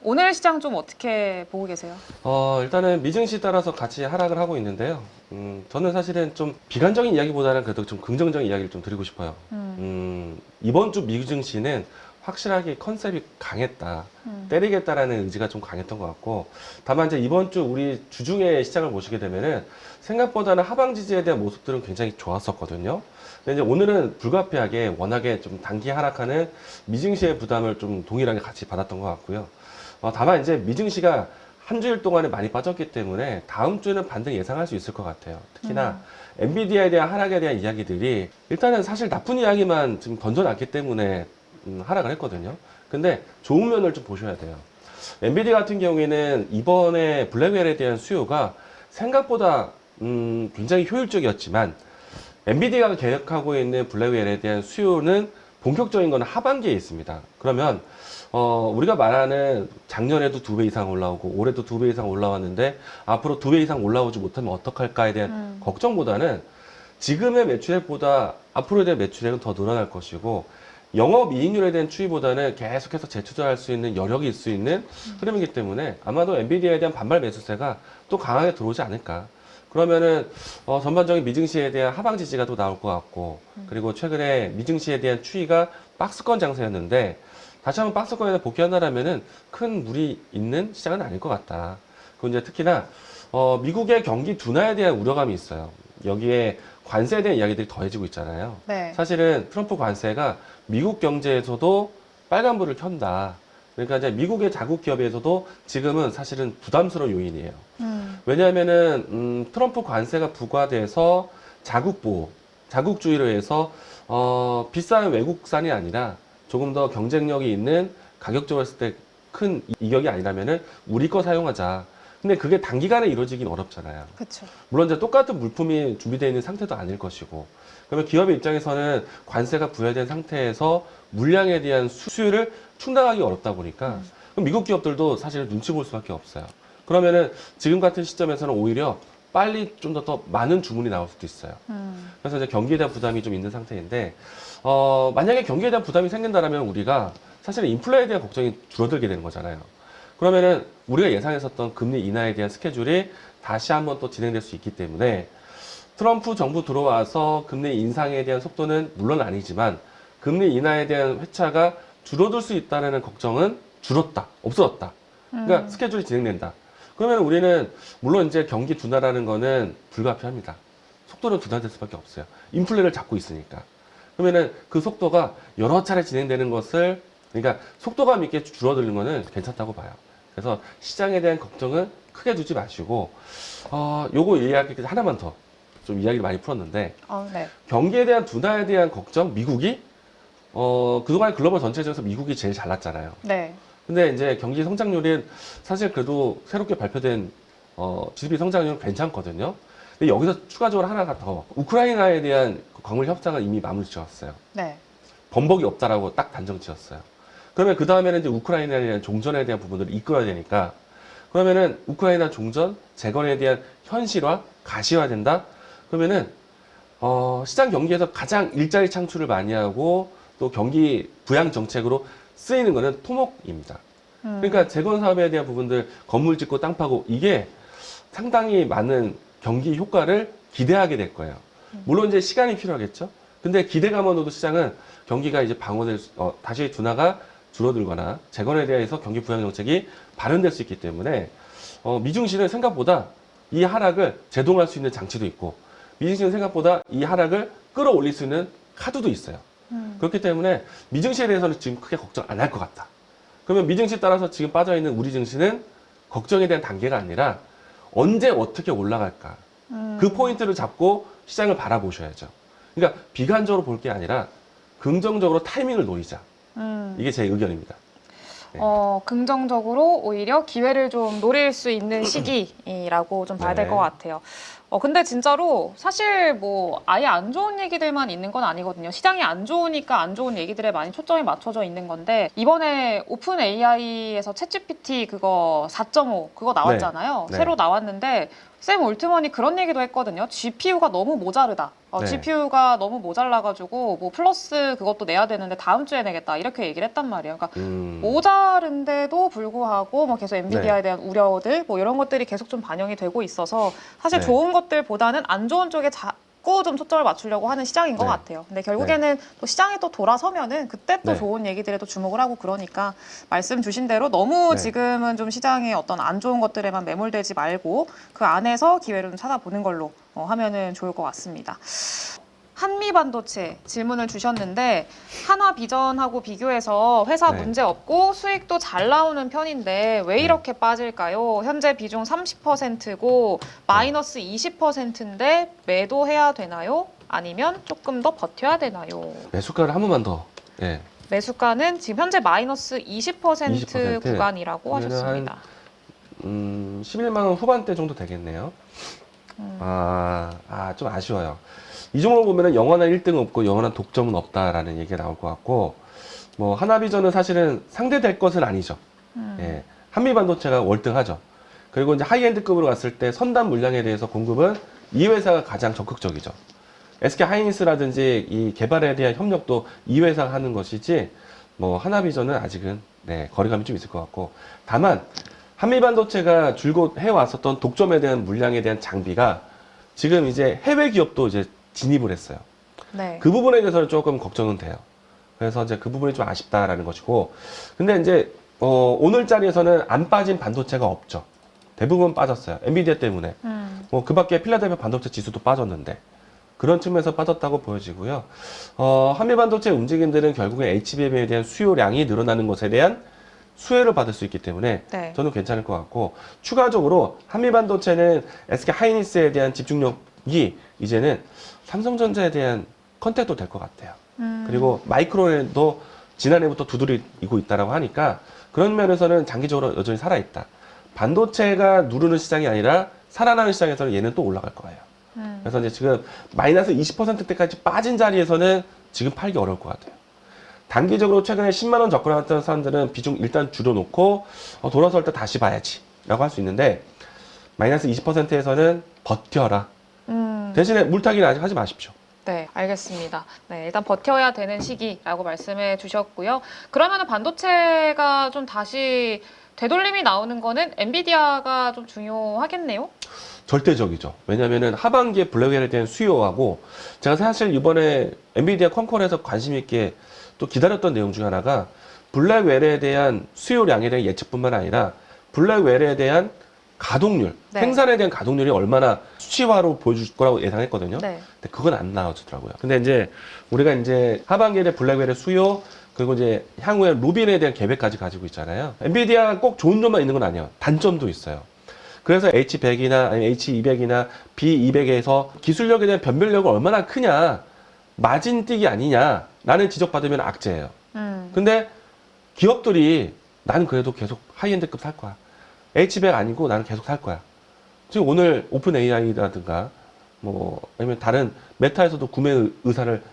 오늘 시장 좀 어떻게 보고 계세요? 일단은 미증시 따라서 같이 하락을 하고 있는데요. 저는 사실은 좀 비관적인 이야기보다는 그래도 좀 긍정적인 이야기를 좀 드리고 싶어요. 이번 주 미증시는 확실하게 컨셉이 강했다. 때리겠다라는 의지가 좀 강했던 것 같고, 다만 이제 이번 주 우리 주중에 시장을 보시게 되면은 생각보다는 하방 지지에 대한 모습들은 굉장히 좋았었거든요. 근데 이제 오늘은 불가피하게 워낙에 좀 단기 하락하는 미증시의 부담을 좀 동일하게 같이 받았던 것 같고요. 다만 이제 미증시가 한 주일 동안에 많이 빠졌기 때문에 다음 주에는 반등 예상할 수 있을 것 같아요. 특히나 엔비디아에 대한 하락에 대한 이야기들이 일단은 사실 나쁜 이야기만 지금 던져놨기 때문에 하락을 했거든요. 근데 좋은 면을 좀 보셔야 돼요. 엔비디아 같은 경우에는 이번에 블랙웰에 대한 수요가 생각보다 굉장히 효율적이었지만 엔비디아가 계획하고 있는 블랙웰에 대한 수요는 본격적인 건 하반기에 있습니다. 그러면 우리가 말하는 작년에도 2배 이상 올라오고 올해도 2배 이상 올라왔는데 앞으로 2배 이상 올라오지 못하면 어떡할까에 대한 걱정보다는 지금의 매출액보다 앞으로에 대한 매출액은 더 늘어날 것이고 영업이익률에 대한 추이보다는 계속해서 재투자할 수 있는 여력이 있을 수 있는 흐름이기 때문에 아마도 엔비디아에 대한 반발 매수세가 또 강하게 들어오지 않을까. 그러면은 전반적인 미증시에 대한 하방 지지가 또 나올 것 같고, 그리고 최근에 미증시에 대한 추이가 박스권 장세였는데 다시 한번 박스권에 복귀한다라면은 큰 무리 있는 시장은 아닐 것 같다. 그리고 이제 특히나 미국의 경기 둔화에 대한 우려감이 있어요. 여기에 관세에 대한 이야기들이 더해지고 있잖아요. 네. 사실은 트럼프 관세가 미국 경제에서도 빨간불을 켠다. 그러니까 이제 미국의 자국 기업에서도 지금은 사실은 부담스러운 요인이에요. 왜냐하면은 트럼프 관세가 부과돼서 자국 보호, 자국주의로 해서 비싼 외국산이 아니라 조금 더 경쟁력이 있는 가격적으로 했을 때 큰 이격이 아니라면은 우리 거 사용하자. 근데 그게 단기간에 이루어지긴 어렵잖아요. 그렇죠. 물론 이제 똑같은 물품이 준비되어 있는 상태도 아닐 것이고, 그러면 기업의 입장에서는 관세가 부여된 상태에서 물량에 대한 수요를 충당하기 어렵다 보니까 그럼 미국 기업들도 사실 눈치 볼 수밖에 없어요. 그러면은 지금 같은 시점에서는 오히려 빨리 좀 더 많은 주문이 나올 수도 있어요. 그래서 이제 경기에 대한 부담이 좀 있는 상태인데, 만약에 경기에 대한 부담이 생긴다면 우리가 사실은 인플레에 대한 걱정이 줄어들게 되는 거잖아요. 그러면은 우리가 예상했었던 금리 인하에 대한 스케줄이 다시 한번 또 진행될 수 있기 때문에 트럼프 정부 들어와서 금리 인상에 대한 속도는 물론 아니지만 금리 인하에 대한 회차가 줄어들 수 있다는 걱정은 줄었다, 없어졌다. 그러니까 스케줄이 진행된다. 그러면 우리는 물론 이제 경기 둔화라는 거는 불가피합니다. 속도는 둔화될 수밖에 없어요. 인플레를 잡고 있으니까. 그러면은 그 속도가 여러 차례 진행되는 것을, 그러니까 속도감 있게 줄어드는 거는 괜찮다고 봐요. 그래서 시장에 대한 걱정은 크게 두지 마시고, 요거 이야기 하나만 더 좀 이야기를 많이 풀었는데, 네. 경기에 대한 둔화에 대한 걱정, 미국이, 그동안 글로벌 전체적에서 미국이 제일 잘났잖아요. 네. 근데 이제 경기 성장률은 사실 그래도 새롭게 발표된, GDP 성장률은 괜찮거든요. 근데 여기서 추가적으로 하나가 더, 우크라이나에 대한 광물 협상은 이미 마무리 지었어요. 네. 번복이 없다라고 딱 단정 지었어요. 그러면 그 다음에는 이제 우크라이나에 대한 종전에 대한 부분들을 이끌어야 되니까, 그러면은 우크라이나 종전, 재건에 대한 현실화, 가시화된다? 그러면은, 시장 경기에서 가장 일자리 창출을 많이 하고 또 경기 부양 정책으로 쓰이는 거는 토목입니다. 그러니까 재건 사업에 대한 부분들, 건물 짓고 땅 파고, 이게 상당히 많은 경기 효과를 기대하게 될 거예요. 물론 이제 시간이 필요하겠죠. 근데 기대감으로도 시장은 경기가 이제 방어될 다시 둔화가 줄어들거나 재건에 대해서 경기 부양 정책이 발현될 수 있기 때문에 미증시는 생각보다 이 하락을 제동할 수 있는 장치도 있고, 미증시는 생각보다 이 하락을 끌어올릴 수 있는 카드도 있어요. 그렇기 때문에 미증시에 대해서는 지금 크게 걱정 안 할 것 같다. 그러면 미증시 따라서 지금 빠져있는 우리 증시는 걱정에 대한 단계가 아니라 언제 어떻게 올라갈까. 그 포인트를 잡고 시장을 바라보셔야죠. 그러니까 비관적으로 볼 게 아니라 긍정적으로 타이밍을 노리자. 이게 제 의견입니다. 네. 긍정적으로 오히려 기회를 좀 노릴 수 있는 시기라고 좀 봐야 될 것 네. 같아요. 근데 진짜로 사실 뭐 아예 안 좋은 얘기들만 있는 건 아니거든요. 시장이 안 좋으니까 안 좋은 얘기들에 많이 초점이 맞춰져 있는 건데, 이번에 오픈 AI에서 챗GPT 그거 4.5 그거 나왔잖아요. 네. 새로 나왔는데 샘 올트먼이 그런 얘기도 했거든요. GPU가 너무 모자르다. 네. GPU가 너무 모자라가지고 뭐 플러스 그것도 내야 되는데 다음 주에 내겠다. 이렇게 얘기를 했단 말이에요. 그러니까 모자른데도 불구하고 뭐 계속 엔비디아에 대한 우려들 뭐 이런 것들이 계속 좀 반영이 되고 있어서 사실 네. 좋은 것들보다는 안 좋은 쪽에 자꾸 좀 초점을 맞추려고 하는 시장인 것 네. 같아요. 근데 결국에는 또 시장이 또 돌아서면은 그때 또 네. 좋은 얘기들에 또 주목을 하고 그러니까 말씀 주신 대로 너무 네. 지금은 좀 시장의 어떤 안 좋은 것들에만 매몰되지 말고 그 안에서 기회를 좀 찾아보는 걸로 하면은 좋을 것 같습니다. 한미 반도체 질문을 주셨는데 한화 비전하고 비교해서 회사 네. 문제 없고 수익도 잘 나오는 편인데 왜 이렇게 빠질까요? 현재 비중 30%고 마이너스 20%인데 매도해야 되나요? 아니면 조금 더 버텨야 되나요? 매수가를 한 번만 더. 예. 매수가는 지금 현재 마이너스 20% 20% 구간이라고 그러면은 하셨습니다. 11만 원 후반대 정도 되겠네요. 좀 아쉬워요. 이 종목을 보면은 영원한 1등은 없고 영원한 독점은 없다라는 얘기가 나올 것 같고, 뭐 하나비전은 사실은 상대될 것은 아니죠. 예. 한미반도체가 월등하죠. 그리고 이제 하이엔드급으로 갔을 때 선단 물량에 대해서 공급은 이 회사가 가장 적극적이죠. SK 하이닉스라든지 이 개발에 대한 협력도 이 회사가 하는 것이지, 뭐 하나비전은 아직은 거리감이 좀 있을 것 같고, 다만 한미반도체가 줄곧 해왔었던 독점에 대한 물량에 대한 장비가 지금 이제 해외 기업도 이제 진입을 했어요. 네. 그 부분에 대해서는 조금 걱정은 돼요. 그래서 이제 그 부분이 좀 아쉽다라는 것이고, 근데 이제 오늘 자리에서는 안 빠진 반도체가 없죠. 대부분 빠졌어요. 엔비디아 때문에. 뭐 그밖에 필라델피아 반도체 지수도 빠졌는데 그런 측면에서 빠졌다고 보여지고요. 한미 반도체 움직임들은 결국에 HBM에 대한 수요량이 늘어나는 것에 대한 수혜를 받을 수 있기 때문에 네. 저는 괜찮을 것 같고, 추가적으로 한미 반도체는 SK 하이닉스에 대한 집중력이 이제는 삼성전자에 대한 컨택도 될 것 같아요. 그리고 마이크론에도 지난해부터 두드리고 있다라고 하니까 그런 면에서는 장기적으로 여전히 살아있다. 반도체가 누르는 시장이 아니라 살아나는 시장에서는 얘는 또 올라갈 거예요. 그래서 이제 지금 마이너스 20%대까지 빠진 자리에서는 지금 팔기 어려울 것 같아요. 단기적으로 최근에 10만 원 접근했던 사람들은 비중 일단 줄여놓고 돌아설 때 다시 봐야지 라고 할 수 있는데, 마이너스 20%에서는 버텨라. 대신에 물타기는 아직 하지 마십시오. 네, 알겠습니다. 네, 일단 버텨야 되는 시기라고 말씀해 주셨고요. 그러면은 반도체가 좀 다시 되돌림이 나오는 거는 엔비디아가 좀 중요하겠네요? 절대적이죠. 왜냐면은 하반기에 블랙웰에 대한 수요하고, 제가 사실 이번에 엔비디아 컨콜에서 관심 있게 또 기다렸던 내용 중에 하나가 블랙웰에 대한 수요량에 대한 예측뿐만 아니라 블랙웰에 대한 가동률, 네. 생산에 대한 가동률이 얼마나 수치화로 보여줄 거라고 예상했거든요. 네. 근데 그건 안 나와주더라고요. 근데 이제 우리가 이제 하반기에 대한 블랙웰의 수요, 그리고 이제 향후에 루빈에 대한 계획까지 가지고 있잖아요. 엔비디아가 꼭 좋은 점만 있는 건 아니에요. 단점도 있어요. 그래서 H100이나 아니면 H200이나 B200에서 기술력에 대한 변별력이 얼마나 크냐, 마진 뛰기 아니냐라는 지적받으면 악재예요. 근데 기업들이 나는 그래도 계속 하이엔드급 살 거야. H100 아니고 나는 계속 살 거야. 지금 오늘 오픈 AI라든가 뭐 아니면 다른 메타에서도 구매 의사를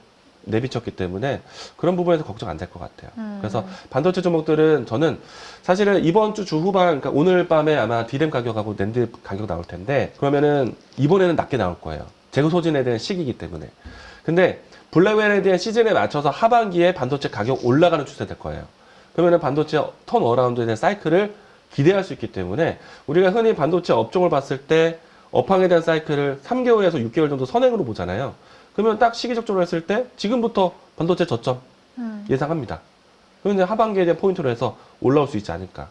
내비쳤기 때문에 그런 부분에서 걱정 안 될 것 같아요. 그래서 반도체 종목들은 저는 사실은 이번 주 후반, 그러니까 오늘 밤에 아마 디램 가격하고 낸드 가격 나올 텐데, 그러면은 이번에는 낮게 나올 거예요. 재고 소진에 대한 시기이기 때문에. 근데 블랙웰에 대한 시즌에 맞춰서 하반기에 반도체 가격 올라가는 추세 될 거예요. 그러면은 반도체 턴 어라운드에 대한 사이클을 기대할 수 있기 때문에, 우리가 흔히 반도체 업종을 봤을 때 업황에 대한 사이클을 3개월에서 6개월 정도 선행으로 보잖아요. 그러면 딱 시기적으로 했을 때 지금부터 반도체 저점 예상합니다. 그러면 이제 하반기에 대한 포인트로 해서 올라올 수 있지 않을까.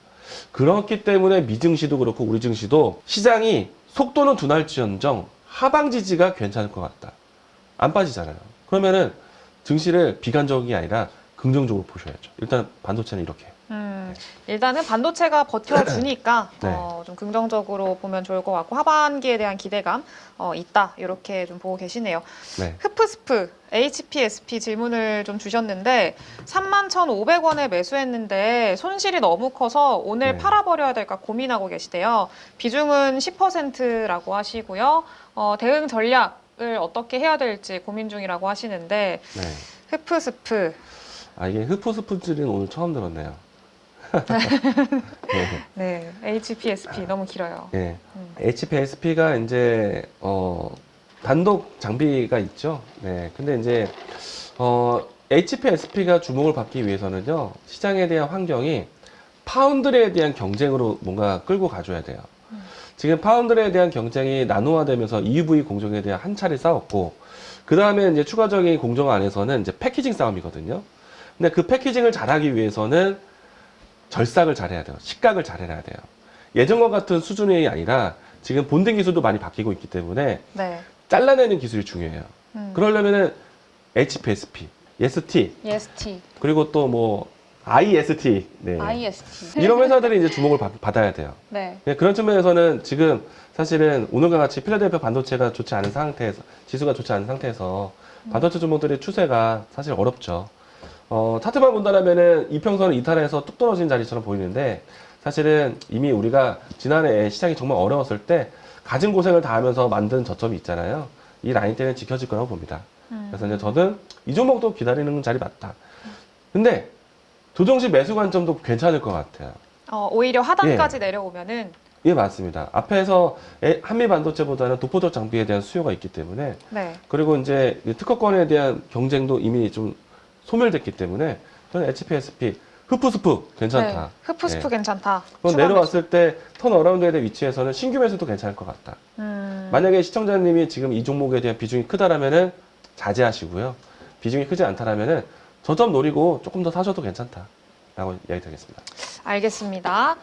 그렇기 때문에 미증시도 그렇고 우리 증시도 시장이 속도는 둔할지언정 하방 지지가 괜찮을 것 같다. 안 빠지잖아요. 그러면은 증시를 비관적이 아니라 긍정적으로 보셔야죠. 일단 반도체는 이렇게. 일단은 반도체가 버텨주니까 네. 좀 긍정적으로 보면 좋을 것 같고 하반기에 대한 기대감 있다 이렇게 좀 보고 계시네요. 네. 흐프스프 HPSP 질문을 좀 주셨는데 31,500원에 매수했는데 손실이 너무 커서 오늘 네. 팔아버려야 될까 고민하고 계시대요. 비중은 10%라고 하시고요. 대응 전략을 어떻게 해야 될지 고민 중이라고 하시는데 네. 흐프스프 이게 흐프스프들은 오늘 처음 들었네요. 네, HPSP 너무 길어요. 예. HPSP가 이제 단독 장비가 있죠. 네. 근데 이제 HPSP가 주목을 받기 위해서는요. 시장에 대한 환경이 파운드리에 대한 경쟁으로 뭔가 끌고 가줘야 돼요. 지금 파운드리에 대한 경쟁이 나노화되면서 EUV 공정에 대한 한 차례 싸웠고, 그 다음에 이제 추가적인 공정 안에서는 이제 패키징 싸움이거든요. 근데 그 패키징을 잘하기 위해서는 절삭을 잘해야 돼요. 식각을 잘해야 돼요. 예전과 같은 수준이 아니라 지금 본딩 기술도 많이 바뀌고 있기 때문에 네. 잘라내는 기술이 중요해요. 그러려면은 HPSP, ST, EST, 그리고 또 뭐 IST, 네. IST. 이런 회사들이 이제 주목을 받아야 돼요. 네. 네, 그런 측면에서는 지금 사실은 오늘과 같이 필라델피아 반도체가 좋지 않은 상태에서, 지수가 좋지 않은 상태에서 반도체 종목들의 추세가 사실 어렵죠. 차트만 본다면은 이평선을 이탈해서 뚝 떨어진 자리처럼 보이는데, 사실은 이미 우리가 지난해 시장이 정말 어려웠을 때 가진 고생을 다하면서 만든 저점이 있잖아요. 이 라인 때는 지켜질 거라고 봅니다. 그래서 이제 저는 이 종목도 기다리는 자리 맞다. 근데 조정시 매수 관점도 괜찮을 것 같아요. 오히려 하단까지 내려오면은 예, 맞습니다. 앞에서 한미 반도체보다는 도포적 장비에 대한 수요가 있기 때문에, 네. 그리고 이제 특허권에 대한 경쟁도 이미 좀 소멸됐기 때문에 저는 HPSP 흡프스프 괜찮다. 네. 흡프스프 예. 괜찮다. 그럼 추가 내려왔을 때 턴어라운드에 대한 위치에서는 신규 매수도 괜찮을 것 같다. 만약에 시청자님이 지금 이 종목에 대한 비중이 크다라면은 자제하시고요. 비중이 크지 않다라면은 저점 노리고 조금 더 사셔도 괜찮다라고 이야기 드리겠습니다. 알겠습니다.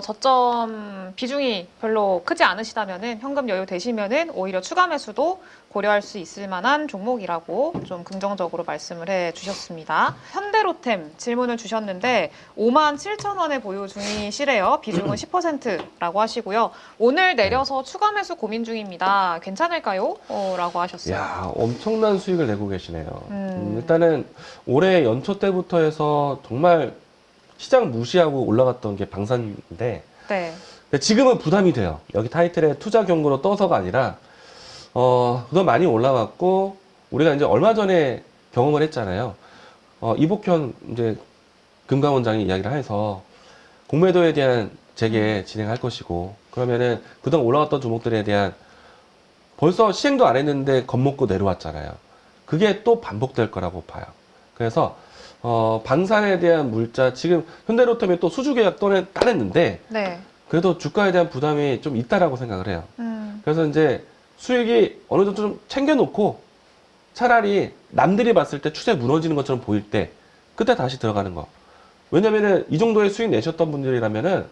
저점 비중이 별로 크지 않으시다면은 현금 여유 되시면은 오히려 추가 매수도 고려할 수 있을 만한 종목이라고 좀 긍정적으로 말씀을 해 주셨습니다. 현대로템 질문을 주셨는데 57,000원에 보유 중이시래요. 비중은 10%라고 하시고요. 오늘 내려서 추가 매수 고민 중입니다. 괜찮을까요? 라고 하셨어요. 야, 엄청난 수익을 내고 계시네요. 일단은 올해 연초 때부터 해서 정말 시장 무시하고 올라갔던 게 방산인데, 네. 근데 지금은 부담이 돼요. 여기 타이틀에 투자 경고로 떠서가 아니라, 그동안 많이 올라왔고, 우리가 이제 얼마 전에 경험을 했잖아요. 이복현 이제 금감원장이 이야기를 해서 공매도에 대한 재개 진행할 것이고, 그러면은 그동안 올라왔던 종목들에 대한 벌써 시행도 안 했는데 겁먹고 내려왔잖아요. 그게 또 반복될 거라고 봐요. 그래서 방산에 대한 물자, 지금 현대로템이 또 수주 계약 따냈는데, 네. 그래도 주가에 대한 부담이 좀 있다라고 생각을 해요. 그래서 이제 수익이 어느 정도 좀 챙겨놓고 차라리 남들이 봤을 때 추세 무너지는 것처럼 보일 때 그때 다시 들어가는 거. 왜냐면은 이 정도의 수익 내셨던 분들이라면은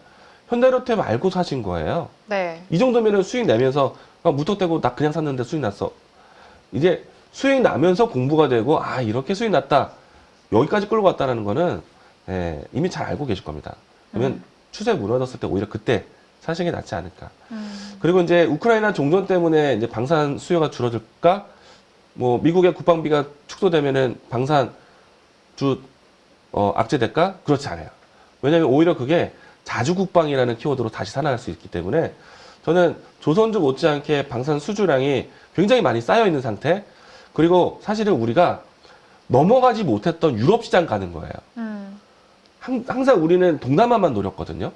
현대로템 알고 사신 거예요. 네. 이 정도면은 수익 내면서 무턱대고 나 그냥 샀는데 수익 났어. 이제 수익 나면서 공부가 되고, 아, 이렇게 수익 났다. 여기까지 끌고 왔다는 거는 이미 잘 알고 계실 겁니다. 그러면 추세 무너졌을 때 오히려 그때 사시는 게 낫지 않을까. 그리고 이제 우크라이나 종전 때문에 이제 방산 수요가 줄어들까? 뭐 미국의 국방비가 축소되면은 방산 악재될까? 그렇지 않아요. 왜냐하면 오히려 그게 자주국방이라는 키워드로 다시 살아날 수 있기 때문에 저는 조선주 못지않게 방산 수주량이 굉장히 많이 쌓여 있는 상태. 그리고 사실은 우리가 넘어가지 못했던 유럽 시장 가는 거예요. 항상 우리는 동남아만 노렸거든요.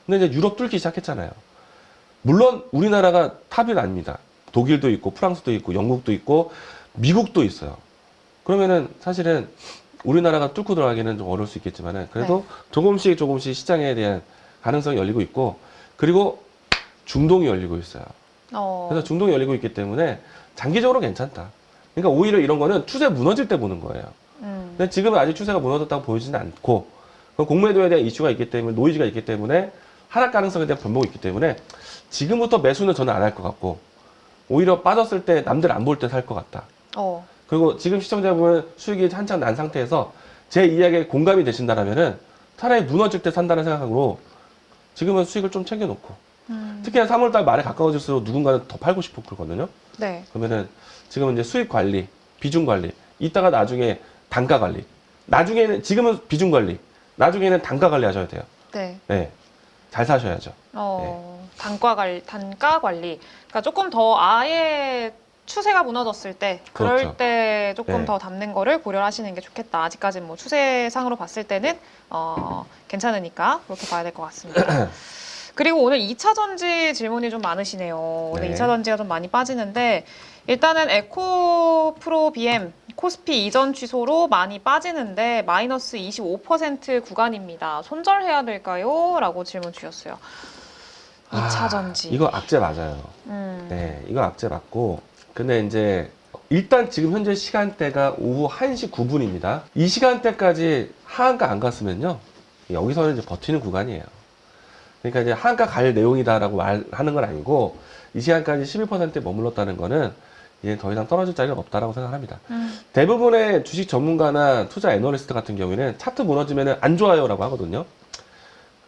근데 이제 유럽 뚫기 시작했잖아요. 물론 우리나라가 탑은 아닙니다. 독일도 있고 프랑스도 있고 영국도 있고 미국도 있어요. 그러면은 사실은 우리나라가 뚫고 들어가기는 좀 어려울 수 있겠지만은 그래도 조금씩 시장에 대한 가능성이 열리고 있고, 그리고 중동이 열리고 있어요. 그래서 중동이 열리고 있기 때문에 장기적으로 괜찮다. 그러니까 오히려 이런 거는 추세 무너질 때 보는 거예요. 근데 지금은 아직 추세가 무너졌다고 보이지는 않고, 공매도에 대한 이슈가 있기 때문에, 노이즈가 있기 때문에, 하락 가능성에 대한 변목이 있기 때문에 지금부터 매수는 저는 안 할 것 같고, 오히려 빠졌을 때 남들 안 볼 때 살 것 같다. 그리고 지금 시청자분은 수익이 한창 난 상태에서 제 이야기에 공감이 되신다라면은 차라리 무너질 때 산다는 생각으로 지금은 수익을 좀 챙겨놓고, 특히나 3월달 말에 가까워질수록 누군가는 더 팔고 싶어 그러거든요. 네. 그러면은 지금은 이제 수익 관리, 비중 관리, 이따가 나중에 단가 관리, 나중에는 지금은 비중 관리, 나중에는 단가 관리 하셔야 돼요. 네. 네, 잘 사셔야죠. 단가 관리. 그러니까 조금 더 아예 추세가 무너졌을 때 그럴 그렇죠. 때 조금 네. 더 담는 거를 고려하시는 게 좋겠다. 아직까지는 뭐 추세상으로 봤을 때는 괜찮으니까 그렇게 봐야 될 것 같습니다. 그리고 오늘 2차 전지 질문이 좀 많으시네요. 오늘 네. 2차 전지가 좀 많이 빠지는데 일단은 에코프로 BM 코스피 이전 취소로 많이 빠지는데 마이너스 25% 구간입니다. 손절해야 될까요? 라고 질문 주셨어요. 2차 전지. 이거 악재 맞아요. 네, 이거 악재 맞고. 근데 이제 일단 지금 현재 시간대가 오후 1시 9분입니다. 이 시간대까지 하한가 안 갔으면요. 여기서는 이제 버티는 구간이에요. 그러니까 이제 하한가 갈 내용이다라고 말하는 건 아니고 이 시간까지 11%에 머물렀다는 거는 이제 더 이상 떨어질 자리는 없다라고 생각합니다. 대부분의 주식 전문가나 투자 애널리스트 같은 경우에는 차트 무너지면 안 좋아요라고 하거든요.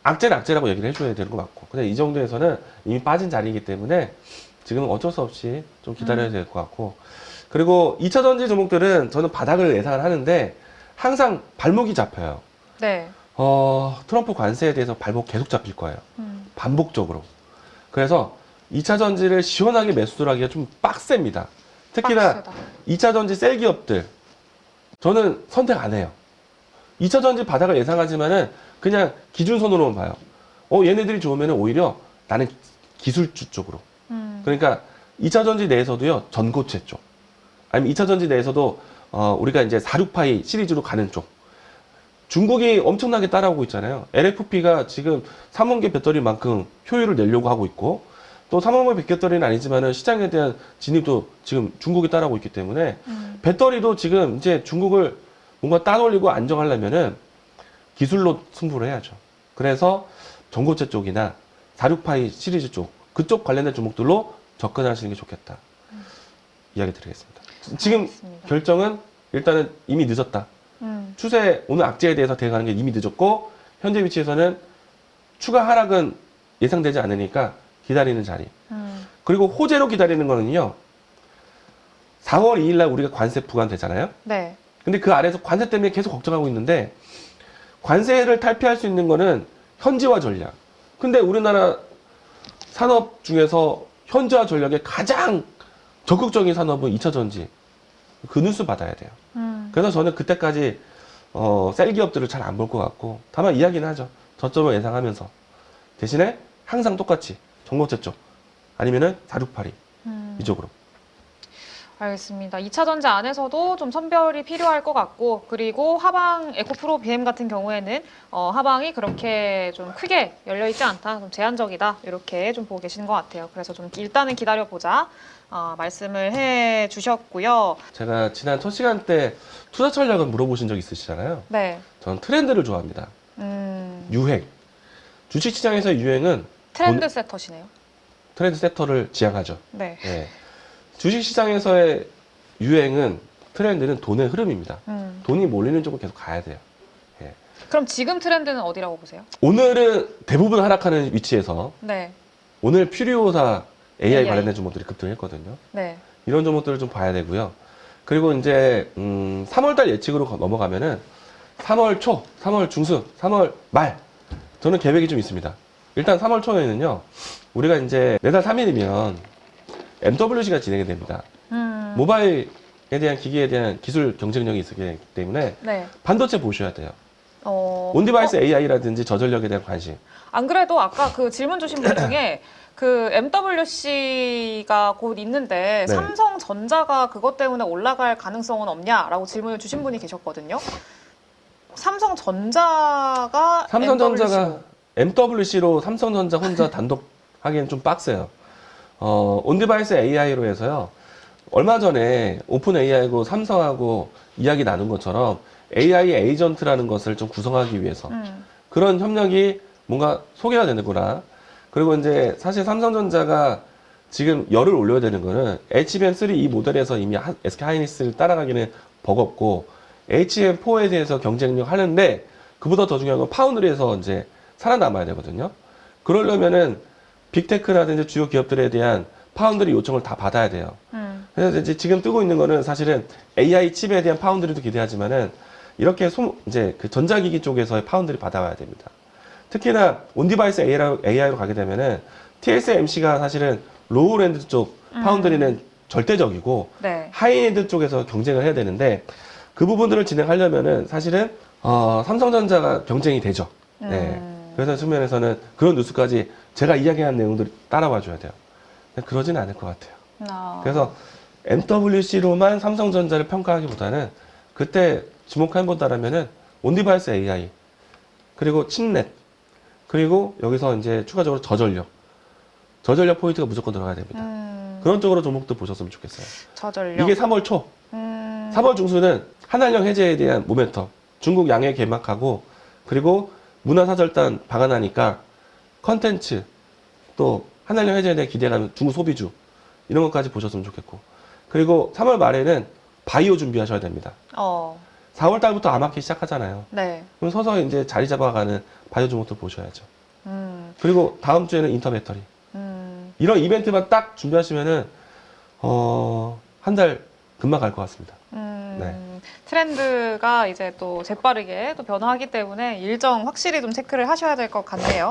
악재는 악재라고 얘기를 해줘야 되는 거 맞고. 근데 이 정도에서는 이미 빠진 자리이기 때문에 지금은 어쩔 수 없이 좀 기다려야 될 것 같고. 그리고 2차 전지 종목들은 저는 바닥을 예상을 하는데 항상 발목이 잡혀요. 네. 트럼프 관세에 대해서 발목 계속 잡힐 거예요. 반복적으로. 그래서 2차 전지를 시원하게 매수를 하기가 좀 빡셉니다. 특히나 빡세다. 2차 전지 셀 기업들. 저는 선택 안 해요. 2차 전지 바닥을 예상하지만은 그냥 기준선으로만 봐요. 얘네들이 좋으면 오히려 나는 기술주 쪽으로. 그러니까 2차 전지 내에서도요, 전고체 쪽. 아니면 2차 전지 내에서도, 우리가 이제 46파이 시리즈로 가는 쪽. 중국이 엄청나게 따라오고 있잖아요. LFP가 지금 3원계 배터리만큼 효율을 내려고 하고 있고, 또 3원계 배터리는 아니지만은 시장에 대한 진입도 지금 중국이 따라오고 있기 때문에, 배터리도 지금 이제 중국을 뭔가 따돌리고 안정하려면은 기술로 승부를 해야죠. 그래서 전고체 쪽이나 46파이 시리즈 쪽, 그쪽 관련된 종목들로 접근하시는 게 좋겠다. 이야기 드리겠습니다. 지금 알겠습니다. 결정은 일단은 이미 늦었다. 추세, 오늘 악재에 대해서 대응하는 게 이미 늦었고, 현재 위치에서는 추가 하락은 예상되지 않으니까 기다리는 자리. 그리고 호재로 기다리는 거는요, 4월 2일 날 우리가 관세 부과되잖아요. 네. 근데 그 아래에서 관세 때문에 계속 걱정하고 있는데, 관세를 탈피할 수 있는 거는 현지화 전략. 근데 우리나라 산업 중에서 현지화 전략의 가장 적극적인 산업은 2차 전지. 그 뉴스 받아야 돼요. 그래서 저는 그때까지 셀 기업들을 잘 안 볼 것 같고, 다만 이야기는 하죠. 저점을 예상하면서. 대신에 항상 똑같이 전고체 쪽 아니면은 4682 이쪽으로. 알겠습니다. 2차 전지 안에서도 좀 선별이 필요할 것 같고, 그리고 하방 에코프로 BM 같은 경우에는 하방이 그렇게 좀 크게 열려있지 않다, 좀 제한적이다, 이렇게 좀 보고 계시는 것 같아요. 그래서 좀 일단은 기다려보자 말씀을 해주셨고요. 제가 지난 첫 시간 때 투자 전략을 물어보신 적 있으시잖아요. 네. 저는 트렌드를 좋아합니다. 유행. 주식시장에서의 유행은 트렌드 세터시네요. 트렌드 세터를 지향하죠. 네. 예. 주식시장에서의 유행은, 트렌드는 돈의 흐름입니다. 돈이 몰리는 쪽으로 계속 가야 돼요. 예. 그럼 지금 트렌드는 어디라고 보세요? 오늘은 대부분 하락하는 위치에서 네. 오늘 퓨리오사 AI AI. 관련된 종목들이 급등했거든요. 네. 이런 종목들을 좀 봐야 되고요. 그리고 이제 3월달 예측으로 넘어가면은 3월 초, 3월 중순, 3월 말 저는 계획이 좀 있습니다. 일단 3월 초에는요, 우리가 이제 내달 3일이면 MWC가 진행이 됩니다. 모바일에 대한 기기에 대한 기술 경쟁력이 있기 때문에 네. 반도체 보셔야 돼요. 어, 온디바이스 AI라든지 저전력에 대한 관심. 안 그래도 아까 그 질문 주신 분 중에 그 MWC가 곧 있는데 네. 삼성전자가 그것 때문에 올라갈 가능성은 없냐라고 질문을 주신 분이 계셨거든요. 삼성전자가 MWC로 삼성전자 혼자 단독 하기엔 좀 빡세요. 온디바이스 AI로 해서요, 얼마 전에 오픈 AI하고 삼성하고 이야기 나눈 것처럼 AI 에이전트라는 것을 좀 구성하기 위해서 그런 협력이 뭔가 소개가 되는구나. 그리고 이제 사실 삼성전자가 지금 열을 올려야 되는 거는 HBM3 이 모델에서 이미 SK 하이닉스를 따라가기는 버겁고, HBM4에 대해서 경쟁력 하는데, 그보다 더 중요한 건 파운드리에서 이제 살아남아야 되거든요. 그러려면은 빅테크라든지 주요 기업들에 대한 파운드리 요청을 다 받아야 돼요. 그래서 이제 지금 뜨고 있는 거는 사실은 AI 칩에 대한 파운드리도 기대하지만은, 이렇게 이제 그 전자기기 쪽에서의 파운드리 받아와야 됩니다. 특히나 온디바이스 AI로 가게 되면은 TSMC가 사실은 로우랜드 쪽 파운드리는 절대적이고 네. 하이엔드 쪽에서 경쟁을 해야 되는데 그 부분들을 진행하려면은 사실은 삼성전자가 경쟁이 되죠. 네. 그래서 측면에서는 그런 뉴스까지 제가 이야기한 내용들을 따라와 줘야 돼요. 근데 그러지는 않을 것 같아요. 그래서 MWC로만 삼성전자를 평가하기보다는 그때 주목해본다라면은 온디바이스 AI 그리고 칩넷 그리고 여기서 이제 추가적으로 저전력 포인트가 무조건 들어가야 됩니다. 그런 쪽으로 종목도 보셨으면 좋겠어요. 저전력. 이게 3월 초, 3월 중순은 한한령 해제에 대한 모멘텀, 중국 양해 개막하고 그리고 문화사절단 방한하니까 컨텐츠 또 한한령 해제에 대한 기대감, 중국 소비주 이런 것까지 보셨으면 좋겠고 그리고 3월 말에는 바이오 준비하셔야 됩니다. 4월 달부터 아마키 시작하잖아요. 네. 그럼 서서히 이제 자리 잡아가는 바이오 종목도 보셔야죠. 그리고 다음 주에는 인터 배터리. 이런 이벤트만 딱 준비하시면은 한 달 금방 갈 것 같습니다. 네. 트렌드가 이제 또 재빠르게 또 변화하기 때문에 일정 확실히 좀 체크를 하셔야 될 것 같네요.